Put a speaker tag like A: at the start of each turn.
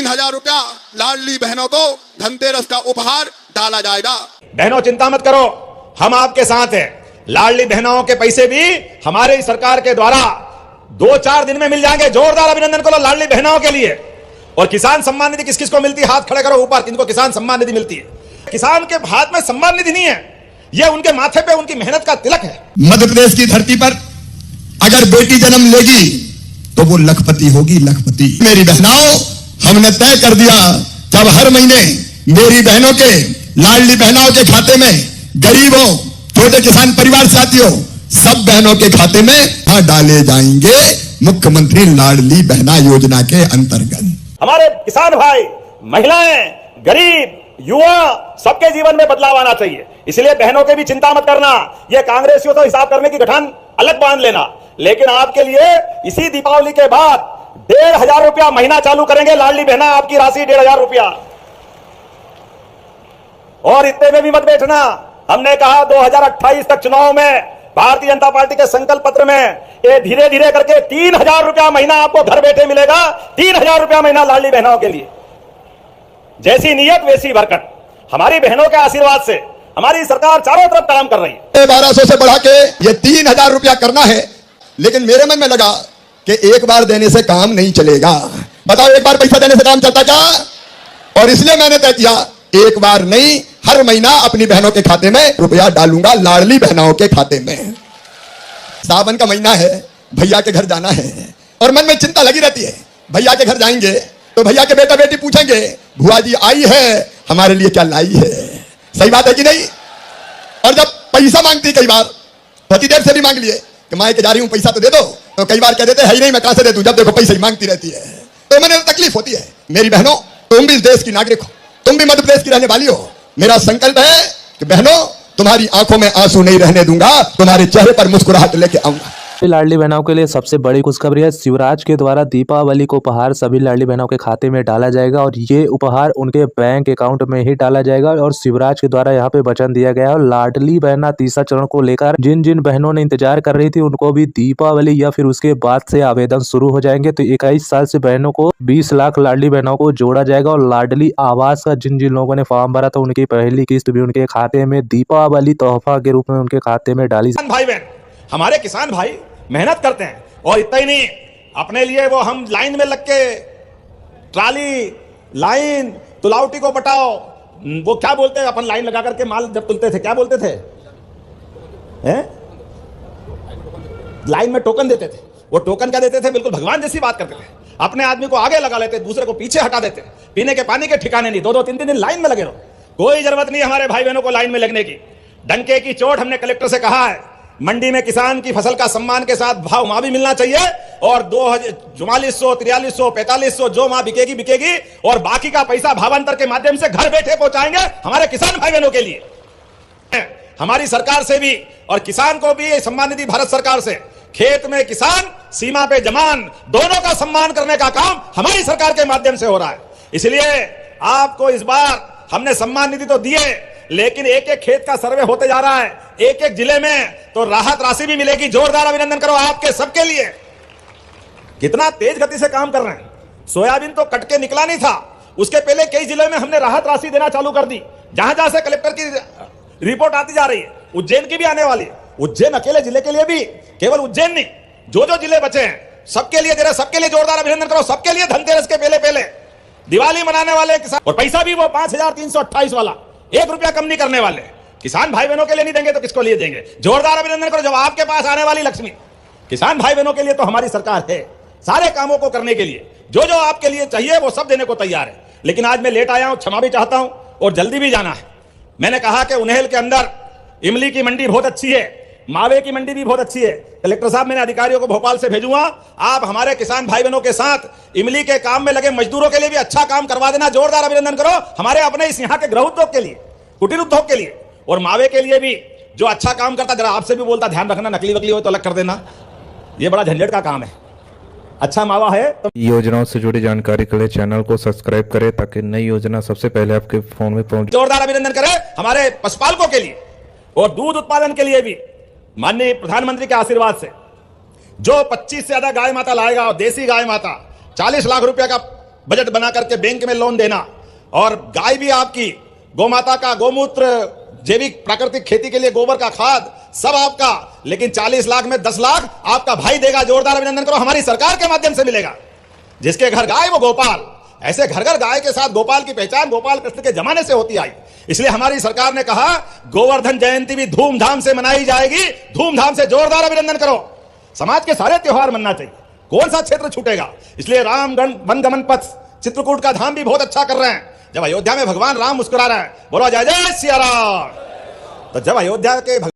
A: 3,000 रुपया लाडली बहनों को धनतेरस का उपहार डाला जाएगा।
B: बहनों चिंता मत करो, हम आपके साथ हैं। लाडली बहनों के पैसे भी हमारी सरकार के द्वारा 2-4 दिन में मिल जाएंगे। जोरदार अभिनंदन करो लाडली बहनों के लिए। और किसान सम्मान निधि किस किस को मिलती है? हाथ खड़े करो ऊपर, किनको किसान सम्मान निधि मिलती है। किसान के हाथ में सम्मान निधि नहीं है, यह उनके माथे पे उनकी मेहनत का तिलक है।
C: मध्य प्रदेश की धरती पर अगर बेटी जन्म लेगी तो वो लखपति होगी, लखपति। मेरी बहनों, हमने तय कर दिया कि अब हर महीने मेरी बहनों के, लाडली बहनों के खाते में, गरीबों, छोटे किसान परिवार साथियों, सब बहनों के खाते में डाले जाएंगे मुख्यमंत्री लाडली बहना योजना के अंतर्गत।
B: हमारे किसान भाई, महिलाएं, गरीब, युवा, सबके जीवन में बदलाव आना चाहिए। इसलिए बहनों के भी चिंता मत करना। ये कांग्रेसियों तो हिसाब करने की गठन अलग बांध लेना, लेकिन आपके लिए इसी दीपावली के बाद 1,500 रुपया महीना चालू करेंगे लाडली बहना, आपकी राशि 1,500 रुपया। और इतने में भी मत बैठना। हमने कहा 2028 तक चुनाव में भारतीय जनता पार्टी के संकल्प पत्र में ये धीरे धीरे करके 3,000 रुपया महीना आपको घर बैठे मिलेगा। 3,000 रुपया महीना लाडली बहनों के लिए। जैसी नियत वैसी बरकत। हमारी बहनों के आशीर्वाद से हमारी सरकार चारों तरफ काम कर रही है।
C: 1200 से बढ़ा के ये 3,000 रुपया करना है, लेकिन मेरे मन में लगा कि एक बार देने से काम नहीं चलेगा। बताओ, एक बार पैसा देने से काम चलता क्या? और इसलिए मैंने तय किया, एक बार नहीं, हर महीना अपनी बहनों के खाते में रुपया डालूंगा, लाडली बहनों के खाते में। सावन का महीना है, भैया के घर जाना है, और मन में चिंता लगी रहती है। भैया के घर जाएंगे तो भैया के बेटा बेटी पूछेंगे, बुआ जी आई है, हमारे लिए क्या लाई है? सही बात है कि नहीं? और जब पैसा मांगती, कई बार पतिदेव से भी मांग लिए कि माँ के जा रही हूं, पैसा तो दे दो, तो कई बार कह देते है ही नहीं, मैं कहां से दे दूं, जब देखो पैसा ही मांगती रहती है। तो मैंने तकलीफ होती है। मेरी बहनों, तुम भी इस देश की नागरिक हो, तुम भी मध्य प्रदेश की रहने वाली हो। मेरा संकल्प है कि बहनों, तुम्हारी आंखों में आंसू नहीं रहने दूंगा, तुम्हारे चेहरे पर मुस्कुराहट लेके आऊंगा।
D: लाडली बहनों के लिए सबसे बड़ी खुशखबरी है। शिवराज के द्वारा दीपावली को उपहार सभी लाडली बहनों के खाते में डाला जाएगा, और ये उपहार उनके बैंक अकाउंट में ही डाला जाएगा। और शिवराज के द्वारा यहाँ पे वचन दिया गया है। और लाडली बहना तीसरा चरण को लेकर जिन जिन बहनों ने इंतजार कर रही थी, उनको भी दीपावली या फिर उसके बाद से आवेदन शुरू हो जाएंगे। तो 21 साल से बहनों को 20 लाख लाडली बहनों को जोड़ा जाएगा। और लाडली आवास का जिन जिन लोगों ने फॉर्म भरा था, उनकी पहली किस्त भी उनके खाते में दीपावली तोहफा के रूप में उनके खाते में डाली।
B: भाई बहन, हमारे किसान भाई मेहनत करते हैं, और इतना ही नहीं, अपने लिए वो हम लाइन में लग के ट्राली, लाइन, तुलावटी को पटाओ, वो क्या बोलते हैं, अपन लाइन लगा करके माल जब तुलते थे, क्या बोलते थे? लाइन में टोकन देते थे। वो टोकन क्या देते थे? बिल्कुल भगवान जैसी बात करते थे। अपने आदमी को आगे लगा लेते, दूसरे को पीछे हटा देते। पीने के पानी के ठिकाने नहीं, 2-2, 3-3 दिन लाइन में लगे रहो। कोई जरूरत नहीं हमारे भाई बहनों को लाइन में लगने की। डंके की चोट हमने कलेक्टर से कहा है, मंडी में किसान की फसल का सम्मान के साथ भाव मां भी मिलना चाहिए, और 4400, 4300, 4500 जो मां बिकेगी, और बाकी का पैसा भावांतर के माध्यम से घर बैठे पहुंचाएंगे हमारे किसान भाई बहनों के लिए। हमारी सरकार से भी और किसान को भी सम्मान निधि भारत सरकार से, खेत में किसान, सीमा पे जवान, दोनों का सम्मान करने का काम हमारी सरकार के माध्यम से हो रहा है। इसलिए आपको इस बार हमने सम्मान निधि तो दिए, लेकिन एक एक खेत का सर्वे होते जा रहा है, एक एक जिले में तो राहत राशि भी मिलेगी। जोरदार अभिनंदन करो आपके सबके लिए। कितना तेज गति से काम कर रहे हैं। सोयाबीन तो कट के निकला नहीं था, उसके पहले कई जिलों में हमने राहत राशि देना चालू कर दी। जहां जहां से कलेक्टर की रिपोर्ट आती जा रही है, उज्जैन की भी आने वाली है। उज्जैन अकेले जिले के लिए भी, केवल उज्जैन नहीं, जो जो जिले बचे हैं सबके लिए दे रहे, सबके लिए जोरदार अभिनंदन करो। सबके लिए धनतेरस के पहले दिवाली मनाने वाले किसान, और पैसा भी वो 5,328 वाला, 1 रुपया कम नहीं करने वाले। किसान भाई बहनों के लिए नहीं देंगे तो किसको लिए देंगे? जोरदार अभिनंदन करो। जब आपके पास आने वाली लक्ष्मी किसान भाई बहनों के लिए, तो हमारी सरकार है सारे कामों को करने के लिए। जो जो आपके लिए चाहिए वो सब देने को तैयार है। लेकिन आज मैं लेट आया हूं, क्षमा भी चाहता हूं, और जल्दी भी जाना है। मैंने कहा कि उन्हेल के अंदर इमली की मंडी बहुत अच्छी है, मावे की मंडी भी बहुत अच्छी है। कलेक्टर साहब, मैंने अधिकारियों को भोपाल से भेजूंगा, आप हमारे किसान भाई बहनों के साथ इमली के काम में लगे मजदूरों के लिए भी अच्छा काम करवा देना। जोरदार अभिनंदन करो हमारे अपने इस यहाँ के गृह उद्योग के लिए, कुटीर उद्योग के लिए, और मावे के लिए भी जो अच्छा काम करता। जरा आपसे भी बोलता, ध्यान रखना, नकली वकली हो तो अलग कर देना, ये बड़ा झंझट का काम है। अच्छा मावा है तो।
E: योजनाओं से जुड़ी जानकारी के लिए चैनल को सब्सक्राइब करें, ताकि नई योजना सबसे पहले आपके फोन में पहुंचे।
B: जोरदार अभिनंदन करें हमारे पशुपालकों के लिए, और दूध उत्पादन के लिए भी माननीय प्रधानमंत्री के आशीर्वाद से जो 25 से ज्यादा गाय माता लाएगा, और देसी गाय माता 40 लाख रुपए का बजट बना करके बैंक में लोन देना, और गाय भी आपकी, गोमाता का गोमूत्र, जैविक प्राकृतिक खेती के लिए गोबर का खाद, सब आपका, लेकिन 40 लाख में 10 लाख आपका भाई देगा। जोरदार अभिनंदन करो, हमारी सरकार के माध्यम से मिलेगा। जिसके घर गाय वो गोपाल। ऐसे घर घर गाय के साथ गोपाल की पहचान गोपाल कृष्ण के जमाने से होती आई। इसलिए हमारी सरकार ने कहा गोवर्धन जयंती भी धूमधाम से मनाई जाएगी। धूमधाम से जोरदार अभिनंदन करो। समाज के सारे त्योहार मनना चाहिए, कौन सा क्षेत्र छूटेगा। इसलिए रामगण वनगमन पथ, चित्रकूट का धाम भी बहुत अच्छा कर रहे हैं। जब अयोध्या में भगवान राम मुस्कुरा रहे हैं, बोलो जय जय सिया राम। तो जब अयोध्या के